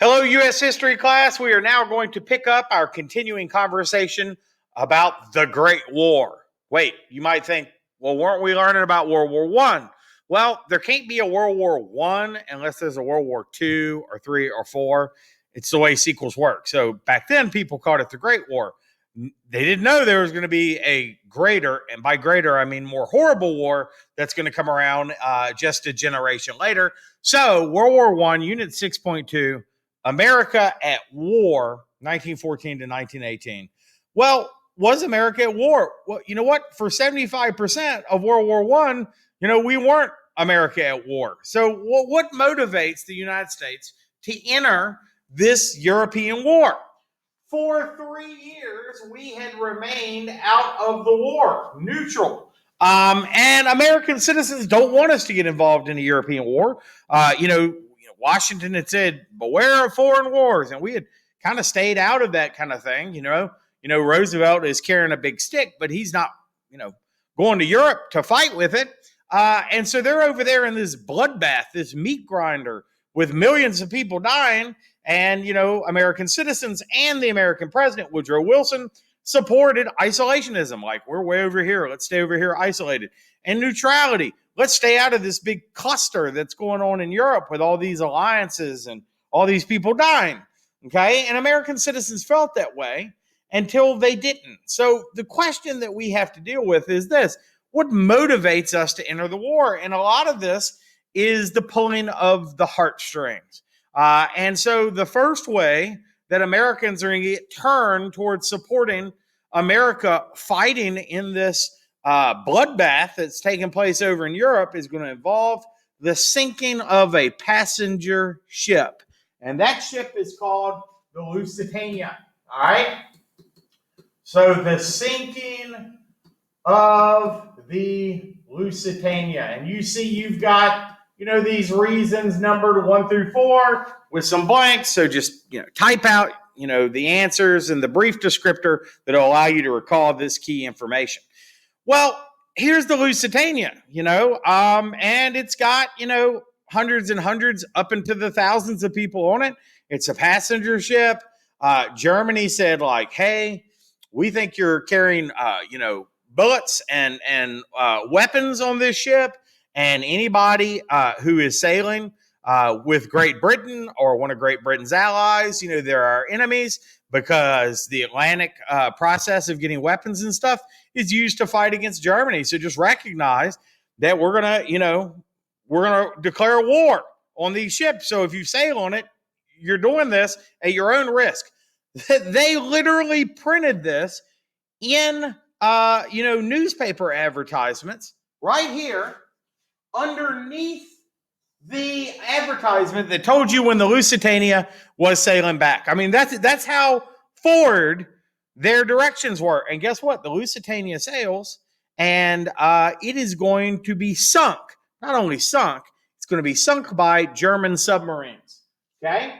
Hello, U.S. history class. We are now going to pick up our continuing conversation about the Great War. Wait, you might think, well, weren't we learning about World War I? Well, there can't be a World War I unless there's a World War II or III or IV. It's the way sequels work. So back then, people called it the Great War. They didn't know there was going to be a greater, and by greater, I mean more horrible war that's going to come around just a generation later. So World War I, Unit 6.2, America at War, 1914 to 1918. Well, was America at war? Well, you know what? For 75% of World War I, we weren't America at war. So what motivates the United States to enter this European war? For 3 years, we had remained out of the war, neutral. And American citizens don't want us to get involved in a European war. Washington had said, beware of foreign wars. And we had kind of stayed out of that kind of thing. Roosevelt is carrying a big stick, but he's not, going to Europe to fight with it. And so they're over there in this bloodbath, this meat grinder with millions of people dying. And, American citizens and the American president, Woodrow Wilson, supported isolationism. Like, we're way over here. Let's stay over here isolated. And neutrality. Let's stay out of this big cluster that's going on in Europe with all these alliances and all these people dying. Okay. And American citizens felt that way until they didn't. So the question that we have to deal with is this: what motivates us to enter the war? And a lot of this is the pulling of the heartstrings. And so the first way that Americans are going to get turned towards supporting America fighting in this bloodbath that's taking place over in Europe is going to involve the sinking of a passenger ship. And that ship is called the Lusitania. All right? So the sinking of the Lusitania. And you see you've got these reasons numbered 1 through 4 with some blanks. So just, type out, the answers and the brief descriptor that will allow you to recall this key information. Well, here's the Lusitania, and it's got, hundreds and hundreds up into the thousands of people on it. It's a passenger ship. Germany said, like, hey, we think you're carrying, bullets and weapons on this ship. And anybody who is sailing with Great Britain or one of Great Britain's allies, they're our enemies, because the Atlantic process of getting weapons and stuff is used to fight against Germany. So just recognize that we're gonna declare war on these ships. So if you sail on it, you're doing this at your own risk. They literally printed this in newspaper advertisements right here underneath the advertisement that told you when the Lusitania was sailing back. I mean, that's how forward their directions were. And guess what? The Lusitania sails, and it is going to be sunk. Not only sunk, it's going to be sunk by German submarines. Okay?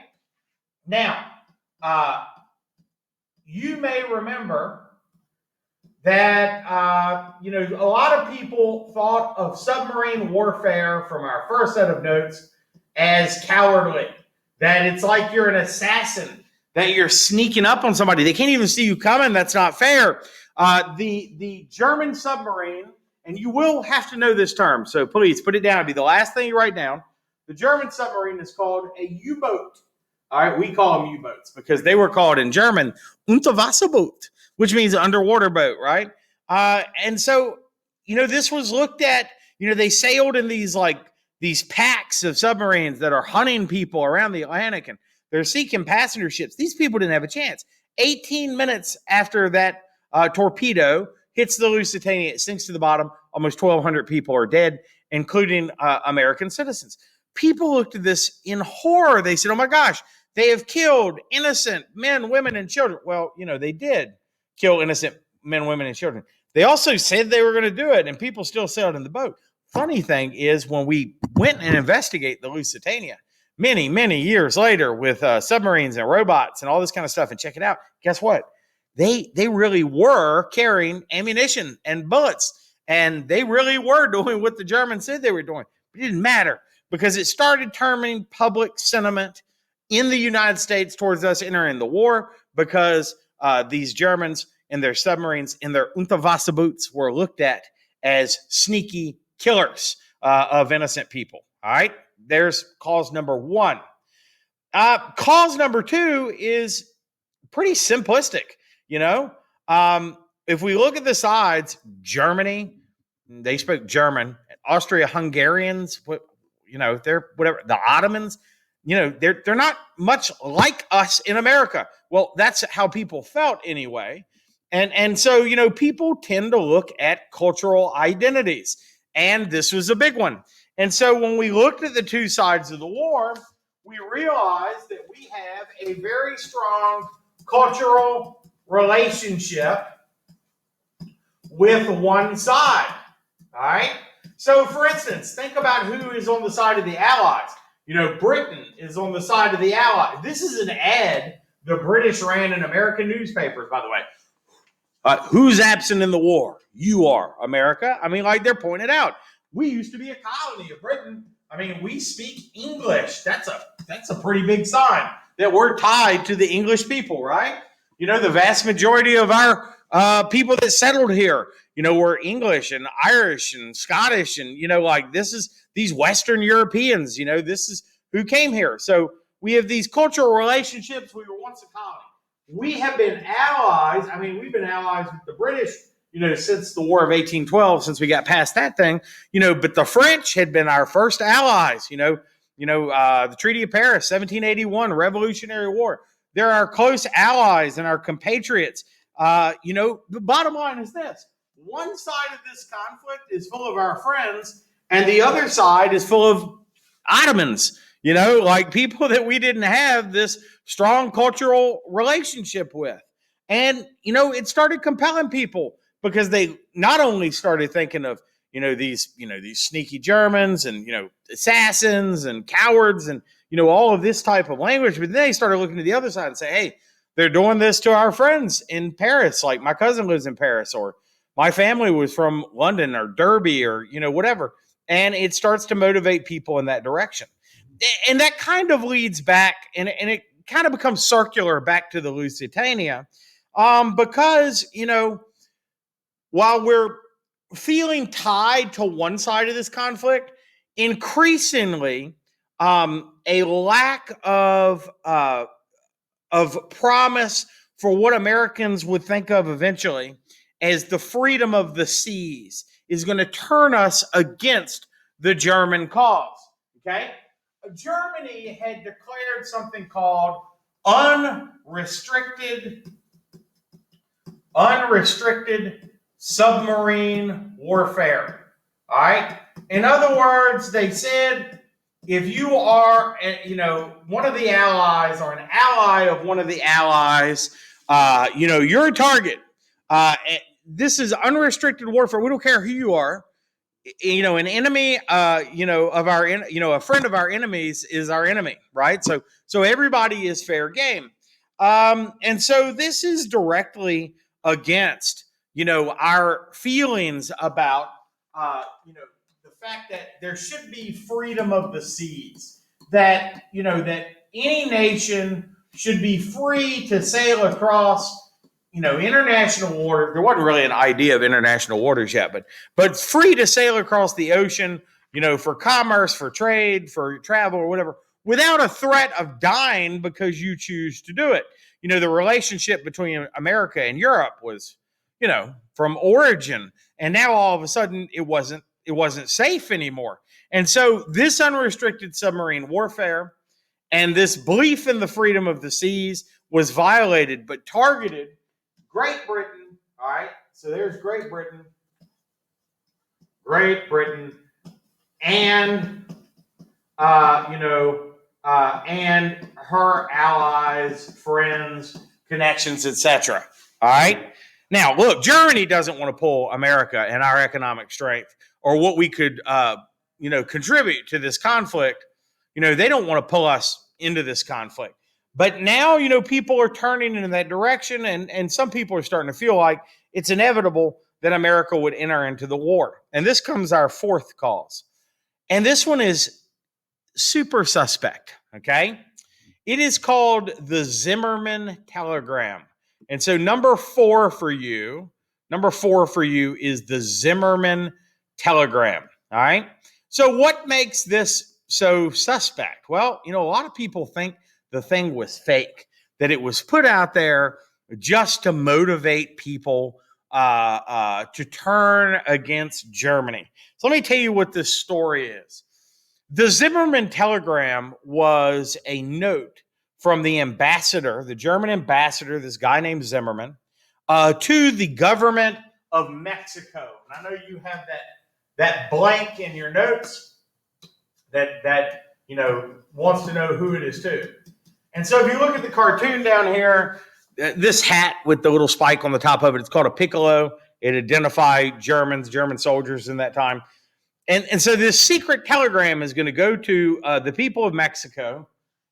Now, you may remember that, a lot of people thought of submarine warfare from our first set of notes as cowardly, that it's like you're an assassin, that you're sneaking up on somebody. They can't even see you coming. That's not fair. The German submarine, and you will have to know this term, so please put it down. It'll be the last thing you write down. The German submarine is called a U-boat. All right, we call them U-boats because they were called in German Unterwasserboot, which means underwater boat, right? And so, this was looked at, they sailed in these packs of submarines that are hunting people around the Atlantic, and they're seeking passenger ships. These people didn't have a chance. 18 minutes after that torpedo hits the Lusitania, it sinks to the bottom. Almost 1,200 people are dead, including American citizens. People looked at this in horror. They said, oh my gosh, they have killed innocent men, women, and children. Well, they did kill innocent men, women, and children. They also said they were going to do it, and people still sailed in the boat. Funny thing is, when we went and investigate the Lusitania many, many years later with submarines and robots and all this kind of stuff and check it out, guess what? They really were carrying ammunition and bullets, and they really were doing what the Germans said they were doing. But it didn't matter because it started turning public sentiment in the United States towards us entering the war because these Germans and their submarines and their Unterwasserboots were looked at as sneaky killers of innocent people. All right, there's cause number one. Cause number two is pretty simplistic. You know, if we look at the sides, Germany, they spoke German. Austria-Hungarians, they're whatever. The Ottomans, they're not much like us in America. Well, that's how people felt anyway. And so, people tend to look at cultural identities. And this was a big one. And so when we looked at the two sides of the war, we realized that we have a very strong cultural relationship with one side. All right? So, for instance, think about who is on the side of the Allies. Britain is on the side of the Allies. This is an ad the British ran in American newspapers, by the way. Who's absent in the war? You are, America. I mean, like they're pointing out, we used to be a colony of Britain. I mean, we speak English. That's a pretty big sign that we're tied to the English people, right? The vast majority of our people that settled here, were English and Irish and Scottish, and this is these Western Europeans. This is who came here. So we have these cultural relationships. We were once a colony. We have been allies. I mean, we've been allies with the British, since the War of 1812, since we got past that thing, but the French had been our first allies, the Treaty of Paris, 1781, Revolutionary War. They're our close allies and our compatriots. The bottom line is this. One side of this conflict is full of our friends, and the other side is full of Ottomans, like people that we didn't have this strong cultural relationship with. And, it started compelling people because they not only started thinking of, these sneaky Germans and, assassins and cowards and, all of this type of language, but then they started looking to the other side and say, hey, they're doing this to our friends in Paris. Like my cousin lives in Paris, or my family was from London or Derby or, whatever. And it starts to motivate people in that direction. And that kind of leads back, and it kind of becomes circular back to the Lusitania, because, while we're feeling tied to one side of this conflict, increasingly, a lack of promise for what Americans would think of eventually as the freedom of the seas is going to turn us against the German cause. Okay? Germany had declared something called unrestricted submarine warfare. All right? In other words, they said, if you are, one of the allies or an ally of one of the allies, you're a target. This is unrestricted warfare. We don't care who you are. An enemy, of our, a friend of our enemies is our enemy, right? So everybody is fair game. And so this is directly against, our feelings about, the fact that there should be freedom of the seas, that, that any nation should be free to sail across, international waters. There wasn't really an idea of international waters yet, but free to sail across the ocean, for commerce, for trade, for travel or whatever, without a threat of dying because you choose to do it. The relationship between America and Europe was, from origin, and now all of a sudden it wasn't safe anymore. And so this unrestricted submarine warfare and this belief in the freedom of the seas was violated, but targeted Great Britain. All right, so there's Great Britain, and and her allies, friends, connections, etc. All right. Now, look, Germany doesn't want to pull America and our economic strength or what we could, contribute to this conflict. They don't want to pull us into this conflict. But now, people are turning in that direction, and some people are starting to feel like it's inevitable that America would enter into the war. And this comes our fourth cause. And this one is super suspect, okay? It is called the Zimmerman telegram. And so number four for you is the Zimmerman telegram. All right. So what makes this so suspect? Well, a lot of people think the thing was fake, that it was put out there just to motivate people to turn against Germany. So let me tell you what this story is. The Zimmerman telegram was a note from the ambassador, the German ambassador, this guy named Zimmerman, to the government of Mexico. And I know you have that blank in your notes that wants to know who it is to. And so if you look at the cartoon down here, this hat with the little spike on the top of it, it's called a piccolo. It identified German soldiers in that time. And so this secret telegram is going to go to the people of Mexico,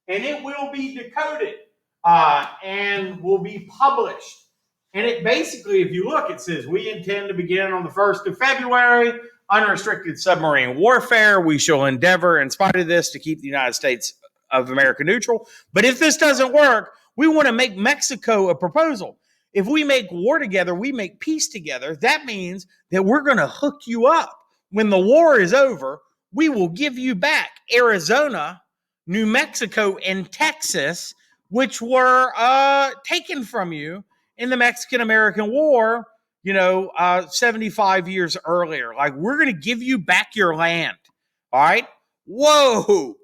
and it will be decoded and will be published. And it basically, if you look, it says, we intend to begin on the 1st of February, unrestricted submarine warfare. We shall endeavor, in spite of this, to keep the United States of America neutral. But if this doesn't work, we want to make Mexico a proposal. If we make war together, we make peace together. That means that we're going to hook you up. When the war is over, we will give you back Arizona, New Mexico, and Texas, which were taken from you in the Mexican-American War, 75 years earlier. Like, we're going to give you back your land. All right? Whoa.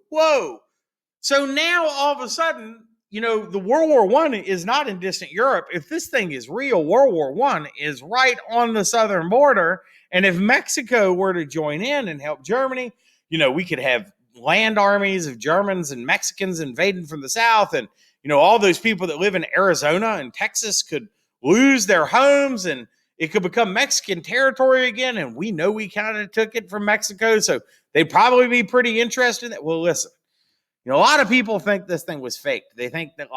So now, all of a sudden, the World War I is not in distant Europe. If this thing is real, World War I is right on the southern border. And if Mexico were to join in and help Germany, we could have land armies of Germans and Mexicans invading from the south. And, all those people that live in Arizona and Texas could lose their homes, and it could become Mexican territory again. And we know we kind of took it from Mexico. So they'd probably be pretty interested in that. Well, listen, a lot of people think this thing was faked. They think that,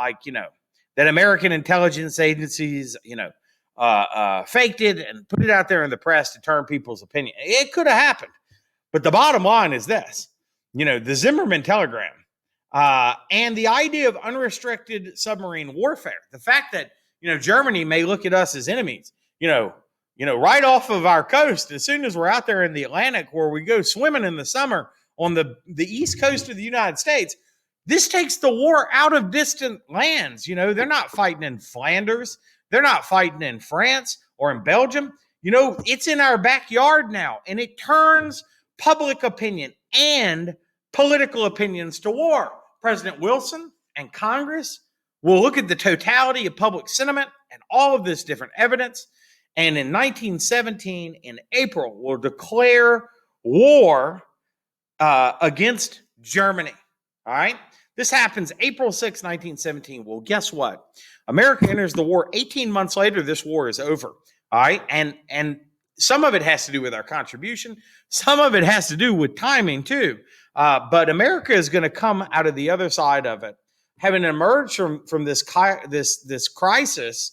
that American intelligence agencies, faked it and put it out there in the press to turn people's opinion. It could have happened. But the bottom line is this, the Zimmerman telegram and the idea of unrestricted submarine warfare. The fact that, Germany may look at us as enemies, right off of our coast, as soon as we're out there in the Atlantic where we go swimming in the summer on the east coast of the United States, this takes the war out of distant lands. They're not fighting in Flanders. They're not fighting in France or in Belgium. It's in our backyard now, and it turns public opinion and political opinions to war. President Wilson and Congress will look at the totality of public sentiment and all of this different evidence, and in 1917, in April, will declare war against Germany. All right? This happens April 6, 1917. Well, guess what? America enters the war 18 months later. This war is over. All right? And some of it has to do with our contribution. Some of it has to do with timing, too. But America is going to come out of the other side of it, having emerged from this crisis,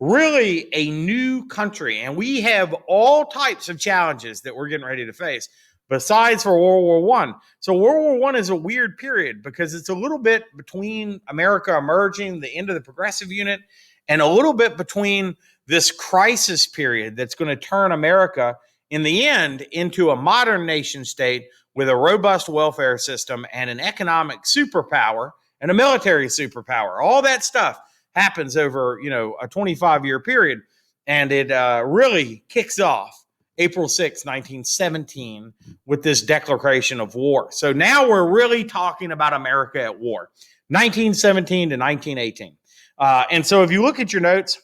really a new country. And we have all types of challenges that we're getting ready to face, besides for World War I. So World War I is a weird period because it's a little bit between America emerging, the end of the progressive unit, and a little bit between this crisis period that's going to turn America in the end into a modern nation state with a robust welfare system and an economic superpower and a military superpower. All that stuff happens over, a 25-year period. And it really kicks off April 6, 1917, with this declaration of war. So now we're really talking about America at war, 1917 to 1918. And so if you look at your notes,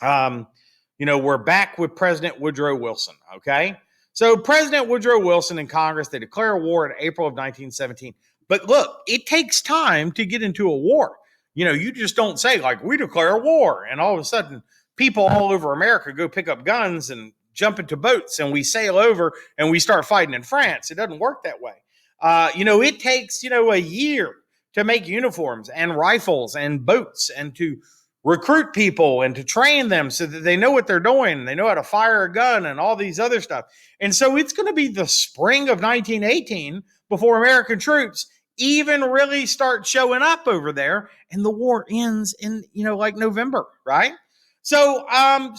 we're back with President Woodrow Wilson, okay? So President Woodrow Wilson and Congress, they declare war in April of 1917. But look, it takes time to get into a war. You just don't say, we declare war, and all of a sudden people all over America go pick up guns and jump into boats, and we sail over and we start fighting in France. It doesn't work that way. It takes, a year to make uniforms and rifles and boats and to recruit people and to train them so that they know what they're doing. They know how to fire a gun and all these other stuff. And so it's going to be the spring of 1918 before American troops even really start showing up over there, and the war ends in, like November, right? So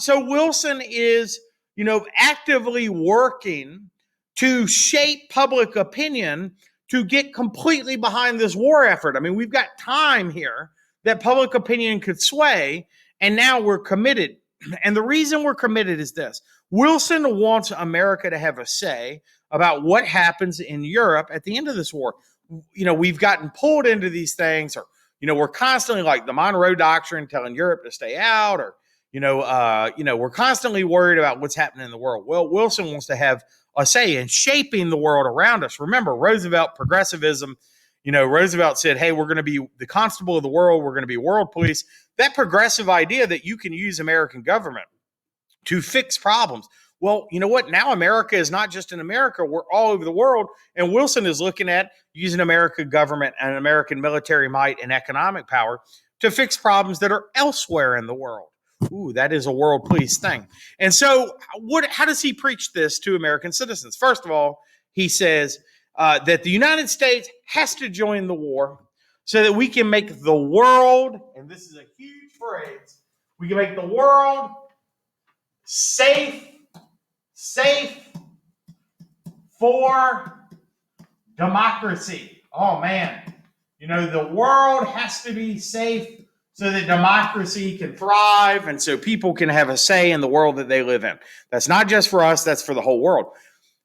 Wilson is, actively working to shape public opinion to get completely behind this war effort. I mean, we've got time here that public opinion could sway, and now we're committed. And the reason we're committed is this: Wilson wants America to have a say about what happens in Europe at the end of this war. We've gotten pulled into these things, or, we're constantly like the Monroe Doctrine telling Europe to stay out, or, we're constantly worried about what's happening in the world. Well, Wilson wants to have a say in shaping the world around us. Remember, Roosevelt, progressivism, Roosevelt said, hey, we're going to be the constable of the world. We're going to be world police. That progressive idea that you can use American government to fix problems. Well, you know what? Now America is not just in America. We're all over the world. And Wilson is looking at using American government and American military might and economic power to fix problems that are elsewhere in the world. Ooh, that is a world police thing. And so how does he preach this to American citizens? First of all, he says that the United States has to join the war so that we can make the world, and this is a huge phrase, we can make the world safe for democracy. Oh, man. The world has to be safe so that democracy can thrive and so people can have a say in the world that they live in. That's not just for us, that's for the whole world.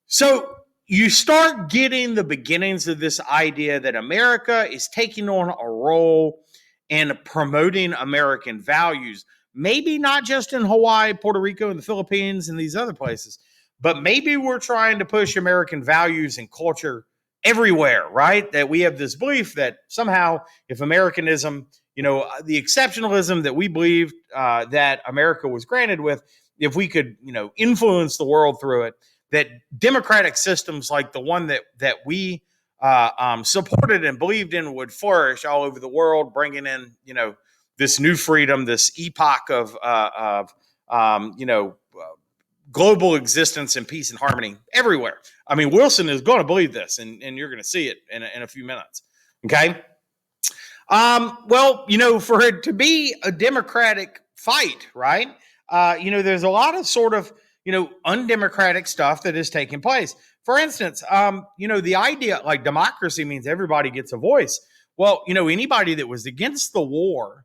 So you start getting the beginnings of this idea that America is taking on a role in promoting American values, maybe not just in Hawaii, Puerto Rico, and the Philippines and these other places, but maybe we're trying to push American values and culture everywhere, right? That we have this belief that somehow if Americanism, the exceptionalism that we believed that America was granted with, if we could, influence the world through it, that democratic systems like the one that we supported and believed in would flourish all over the world, bringing in, this new freedom, this epoch of global existence and peace and harmony everywhere. I mean, Wilson is going to believe this, and you're going to see it in a few minutes. Okay. Well, for it to be a democratic fight, right? There's a lot of sort of, undemocratic stuff that is taking place. For instance, the idea like democracy means everybody gets a voice. Well, anybody that was against the war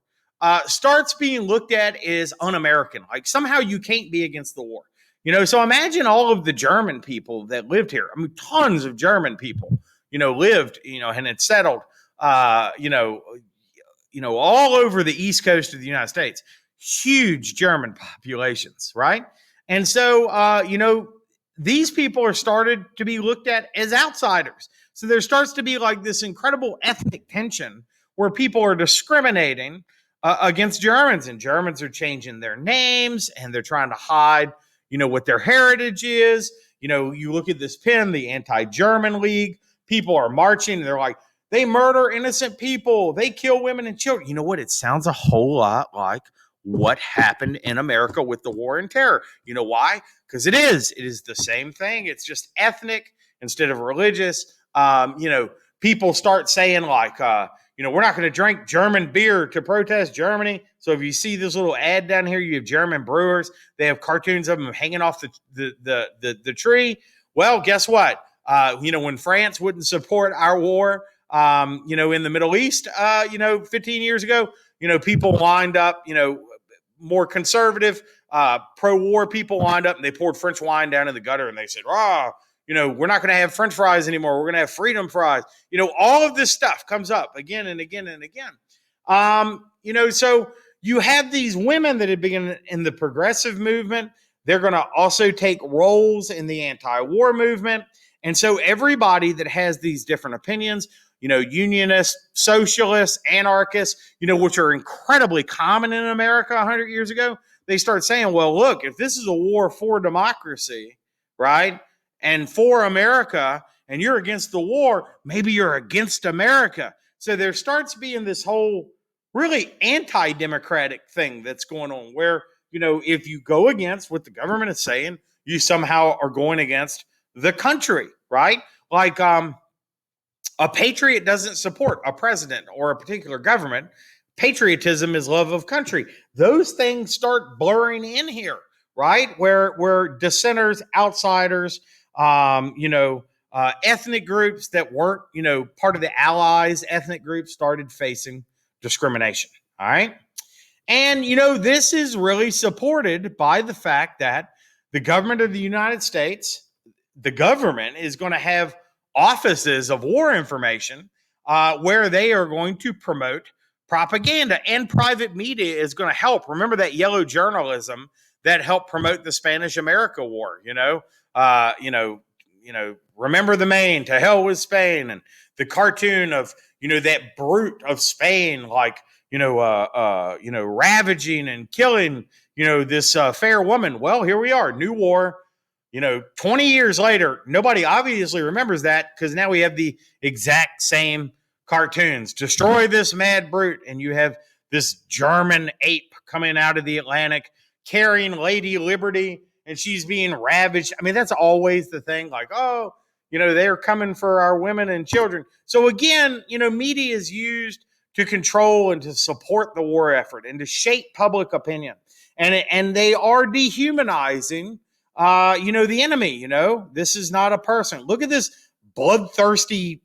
starts being looked at as un-American. Like somehow you can't be against the war. So imagine all of the German people that lived here. I mean, tons of German people, lived, and had settled, all over the East Coast of the United States. Huge German populations, right? And so, these people are started to be looked at as outsiders. So there starts to be like this incredible ethnic tension where people are discriminating against Germans, and Germans are changing their names and they're trying to hide, what their heritage is. You look at this pen, the Anti-German League, people are marching and they're like, they murder innocent people. They kill women and children. You know what? It sounds a whole lot like what happened in America with the war and terror. You know why? Because it is the same thing. It's just ethnic instead of religious. People start saying like, we're not going to drink German beer to protest Germany. So if you see this little ad down here, you have German brewers. They have cartoons of them hanging off the tree. Well, guess what? When France wouldn't support our war, in the Middle East, 15 years ago, people lined up, more conservative, pro-war people lined up and they poured French wine down in the gutter and they said, we're not going to have French fries anymore. We're going to have freedom fries. All of this stuff comes up again and again and again. So you have these women that have been in the progressive movement. They're going to also take roles in the anti-war movement. And so everybody that has these different opinions, unionists, socialists, anarchists, which are incredibly common in America 100 years ago, they start saying, well, look, if this is a war for democracy, right, and for America, and you're against the war, maybe you're against America. So there starts being this whole really anti-democratic thing that's going on where, if you go against what the government is saying, you somehow are going against the country, right? Like, A patriot doesn't support a president or a particular government. Patriotism is love of country. Those things start blurring in here, right? Where dissenters, outsiders, ethnic groups that weren't, part of the Allies, ethnic groups started facing discrimination. All right. And, this is really supported by the fact that the government of the United States, the government is going to have offices of war information where they are going to promote propaganda, and private media is going to help. Remember that yellow journalism that helped promote the Spanish America War, remember the Maine, to hell with Spain, and the cartoon of, that brute of Spain, like, ravaging and killing, this fair woman. Well, here we are, new war. 20 years later, nobody obviously remembers that because now we have the exact same cartoons. Destroy this mad brute, and you have this German ape coming out of the Atlantic carrying Lady Liberty, and she's being ravaged. I mean, that's always the thing, like, oh, they're coming for our women and children. So again, media is used to control and to support the war effort and to shape public opinion. And they are dehumanizing the enemy. This is not a person. Look at this bloodthirsty,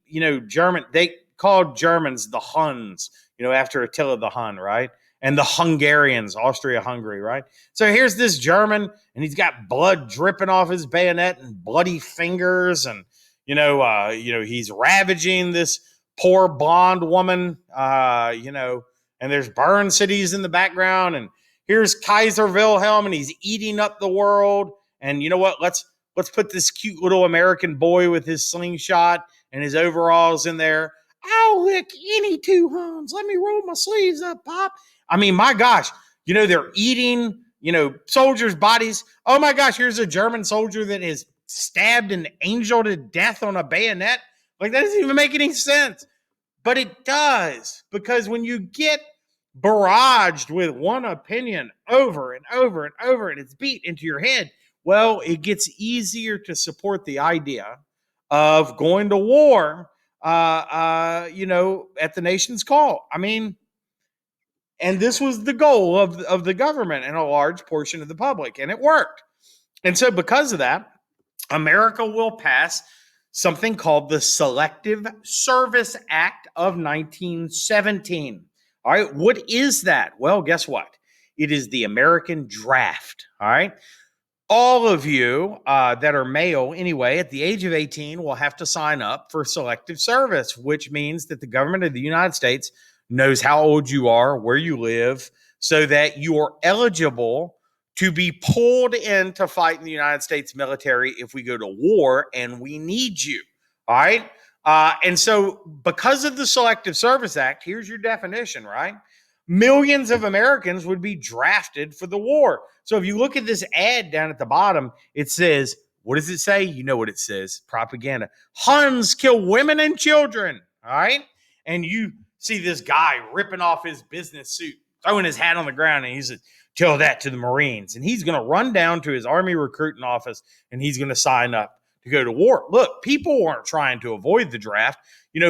German. They called Germans the Huns, after Attila the Hun, right? And the Hungarians, Austria-Hungary, right? So here's this German, and he's got blood dripping off his bayonet and bloody fingers, and he's ravaging this poor blonde woman, and there's burned cities in the background, and here's Kaiser Wilhelm, and he's eating up the world. And you know what? Let's put this cute little American boy with his slingshot and his overalls in there. I'll lick any two Huns. Let me roll my sleeves up, Pop. I mean, my gosh, they're eating, soldiers' bodies. Oh my gosh, here's a German soldier that is stabbed an angel to death on a bayonet. Like, that doesn't even make any sense. But it does, because when you get barraged with one opinion over and over and over, and it's beat into your head, well, it gets easier to support the idea of going to war, at the nation's call. I mean, and this was the goal of the government and a large portion of the public, and it worked. And so because of that, America will pass something called the Selective Service Act of 1917. All right, what is that? Well, guess what? It is the American draft. All right. All of you that are male, anyway, at the age of 18 will have to sign up for selective service, which means that the government of the United States knows how old you are, where you live, so that you are eligible to be pulled in to fight in the United States military if we go to war and we need you. All right. And so because of the Selective Service Act, here's your definition, right? Millions of Americans would be drafted for the war. So if you look at this ad down at the bottom, it says, what does it say? You know what it says, propaganda. Huns kill women and children. All right. And you see this guy ripping off his business suit, throwing his hat on the ground, and he says, tell that to the Marines. And he's going to run down to his Army recruiting office, and he's going to sign up to go to war. Look, people weren't trying to avoid the draft.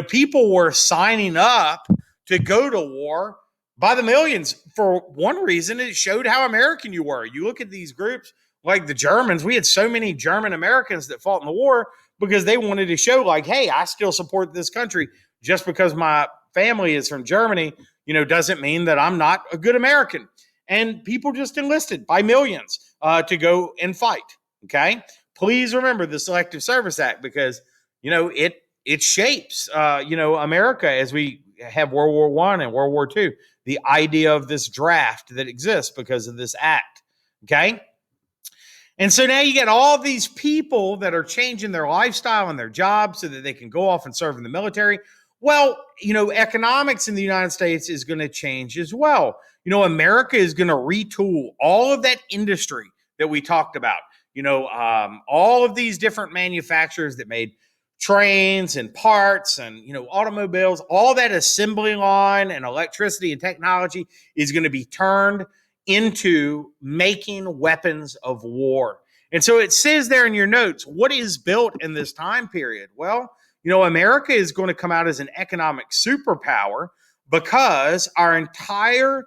People were signing up to go to war by the millions. For one reason, it showed how American you were. You look at these groups like the Germans. We had so many German Americans that fought in the war because they wanted to show, like, hey, I still support this country. Just because my family is from Germany, doesn't mean that I'm not a good American. And people just enlisted by millions to go and fight. Okay. Please remember the Selective Service Act, because, it shapes, America as we have World War I and World War II, the idea of this draft that exists because of this act. Okay. And so now you get all these people that are changing their lifestyle and their jobs so that they can go off and serve in the military. Well, economics in the United States is going to change as well. America is going to retool all of that industry that we talked about. All of these different manufacturers that made trains and parts and, automobiles, all that assembly line and electricity and technology is going to be turned into making weapons of war. And so it says there in your notes, what is built in this time period? Well, America is going to come out as an economic superpower because our entire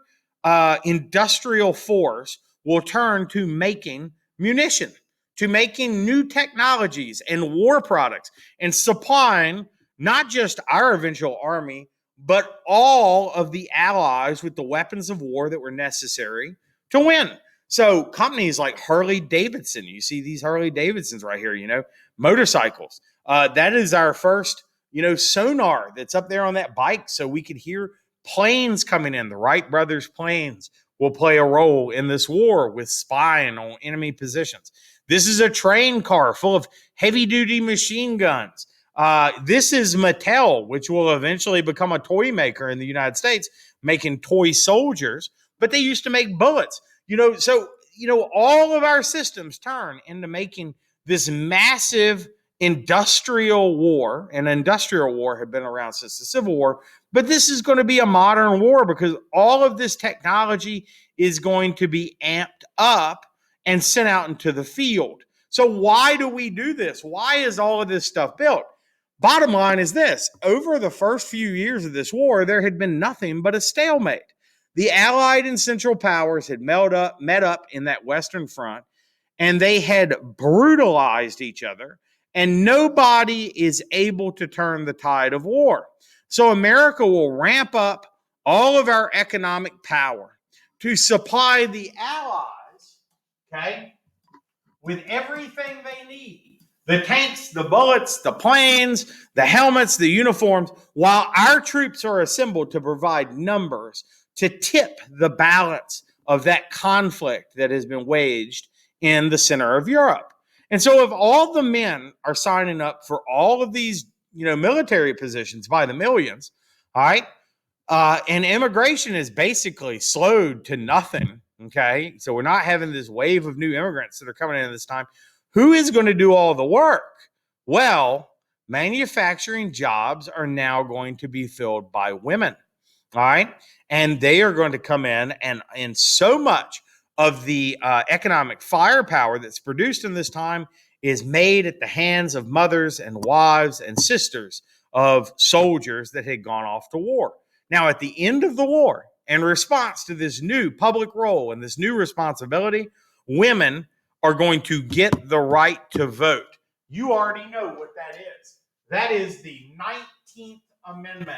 industrial force will turn to making munition, to making new technologies and war products, and supplying not just our eventual army, but all of the allies with the weapons of war that were necessary to win. So companies like Harley Davidson, you see these Harley Davidsons right here, motorcycles. That is our first, sonar that's up there on that bike, so we could hear planes coming in. The Wright brothers planes will play a role in this war with spying on enemy positions. This is a train car full of heavy-duty machine guns. This is Mattel, which will eventually become a toy maker in the United States, making toy soldiers, but they used to make bullets. So all of our systems turn into making this massive industrial war. And industrial war had been around since the Civil War, but this is going to be a modern war because all of this technology is going to be amped up and sent out into the field. So why do we do this? Why is all of this stuff built? Bottom line is this: over the first few years of this war, there had been nothing but a stalemate. The Allied and Central Powers had met up in that Western Front, and they had brutalized each other, and nobody is able to turn the tide of war. So America will ramp up all of our economic power to supply the Allies, okay, with everything they need. The tanks, the bullets, the planes, the helmets, the uniforms, while our troops are assembled to provide numbers to tip the balance of that conflict that has been waged in the center of Europe. And so if all the men are signing up for all of these, military positions by the millions, all right, and immigration is basically slowed to nothing, okay? So we're not having this wave of new immigrants that are coming in this time. Who is going to do all the work? Well, manufacturing jobs are now going to be filled by women, all right? And they are going to come in, and so much of the economic firepower that's produced in this time is made at the hands of mothers and wives and sisters of soldiers that had gone off to war. Now, at the end of the war, in response to this new public role and this new responsibility, women are going to get the right to vote. You already know what that is. That is the 19th Amendment,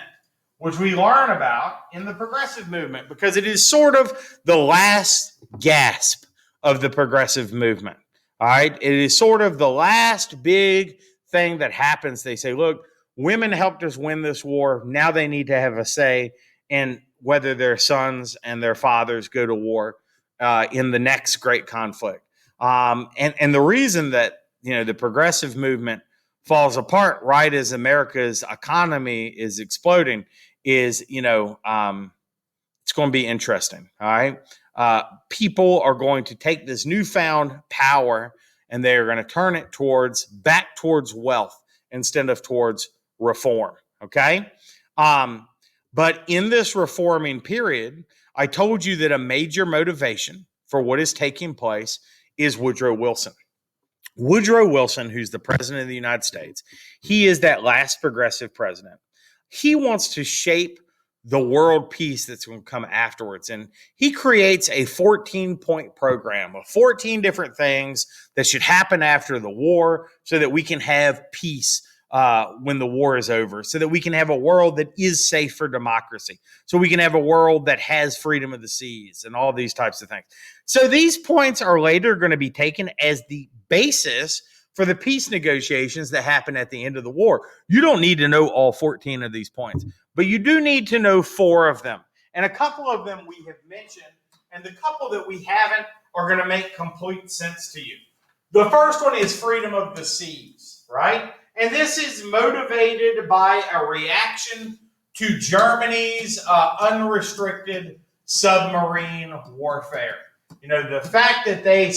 which we learn about in the progressive movement because it is sort of the last gasp of the progressive movement. All right. It is sort of the last big thing that happens. They say, look, women helped us win this war. Now they need to have a say in whether their sons and their fathers go to war in the next great conflict. And the reason that, the progressive movement falls apart right as America's economy is exploding is, it's going to be interesting. All right. People are going to take this newfound power and they're going to turn it back towards wealth instead of towards reform. Okay. But in this reforming period, I told you that a major motivation for what is taking place is Woodrow Wilson. Woodrow Wilson, who's the president of the United States, he is that last progressive president. He wants to shape the world peace that's going to come afterwards. And he creates a 14-point program of 14 different things that should happen after the war so that we can have peace when the war is over, so that we can have a world that is safe for democracy, so we can have a world that has freedom of the seas and all these types of things. So these points are later going to be taken as the basis for the peace negotiations that happen at the end of the war. You don't need to know all 14 of these points, but you do need to know 4 of them. And a couple of them we have mentioned, and the couple that we haven't are going to make complete sense to you. The first one is freedom of the seas, right? And this is motivated by a reaction to Germany's unrestricted submarine warfare. The fact that they,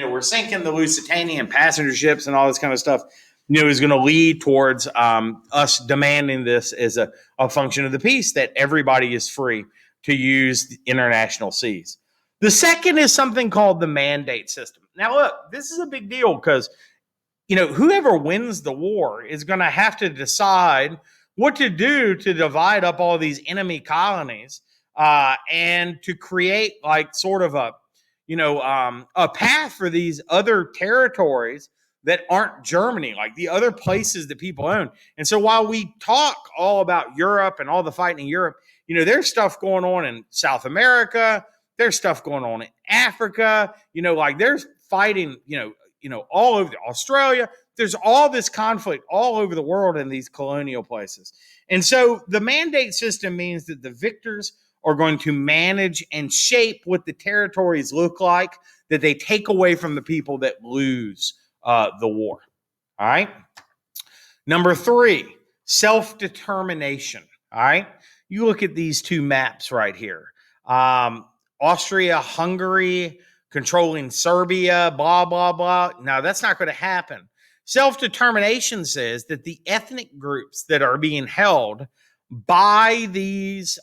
were sinking the Lusitanian passenger ships and all this kind of stuff, is going to lead towards us demanding this as a function of the peace, that everybody is free to use the international seas. The second is something called the mandate system. Now, look, this is a big deal because whoever wins the war is going to have to decide what to do to divide up all these enemy colonies and to create like sort of a path for these other territories that aren't Germany, like the other places that people own. And so while we talk all about Europe and all the fighting in Europe, there's stuff going on in South America. There's stuff going on in Africa. Like there's fighting, all over Australia. There's all this conflict all over the world in these colonial places. And so the mandate system means that the victors are going to manage and shape what the territories look like that they take away from the people that lose the war. All right. Number 3, self-determination. All right. You look at these two maps right here. Austria, Hungary, controlling Serbia, blah, blah, blah. Now, that's not going to happen. Self-determination says that the ethnic groups that are being held by these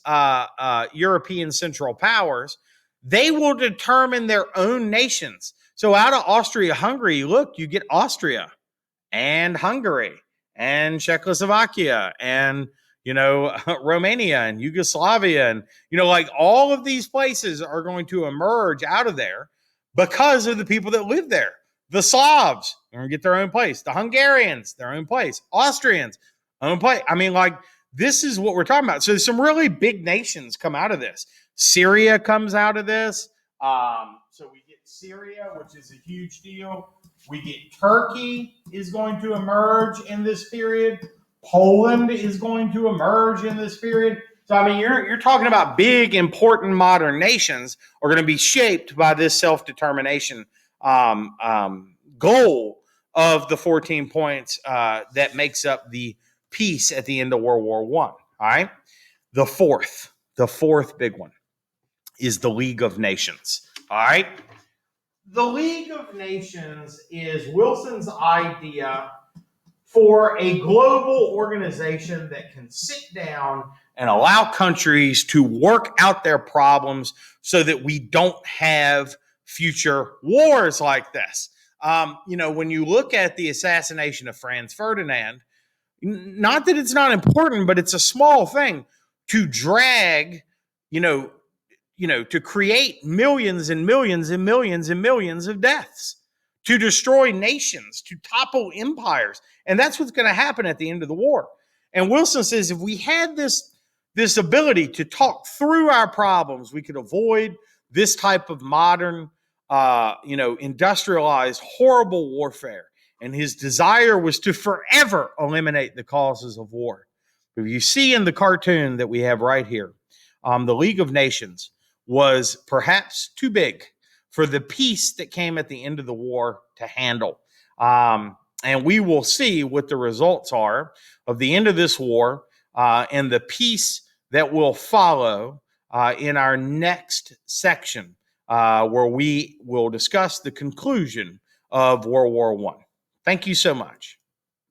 European Central Powers, they will determine their own nations. So out of Austria-Hungary, look, you get Austria and Hungary and Czechoslovakia and Romania and Yugoslavia. And, like all of these places are going to emerge out of there because of the people that live there. The Slavs are going to get their own place. The Hungarians, their own place. Austrians, own place. I mean, like, this is what we're talking about. So some really big nations come out of this. Syria comes out of this. So we get Syria, which is a huge deal. We get Turkey is going to emerge in this period. Poland is going to emerge in this period. So, I mean, you're talking about big, important modern nations are going to be shaped by this self-determination goal of the 14 points that makes up the peace at the end of World War I. All right. The fourth big one is the League of Nations. All right. The League of Nations is Wilson's idea for a global organization that can sit down and allow countries to work out their problems so that we don't have future wars like this. When you look at the assassination of Franz Ferdinand, not that it's not important, but it's a small thing to drag, to create millions and millions and millions and millions of deaths, to destroy nations, to topple empires. And that's what's going to happen at the end of the war. And Wilson says if we had this ability to talk through our problems, we could avoid this type of modern, industrialized, horrible warfare. And his desire was to forever eliminate the causes of war. If you see in the cartoon that we have right here, the League of Nations was perhaps too big for the peace that came at the end of the war to handle. And we will see what the results are of the end of this war and the peace that will follow in our next section, where we will discuss the conclusion of World War I. Thank you so much.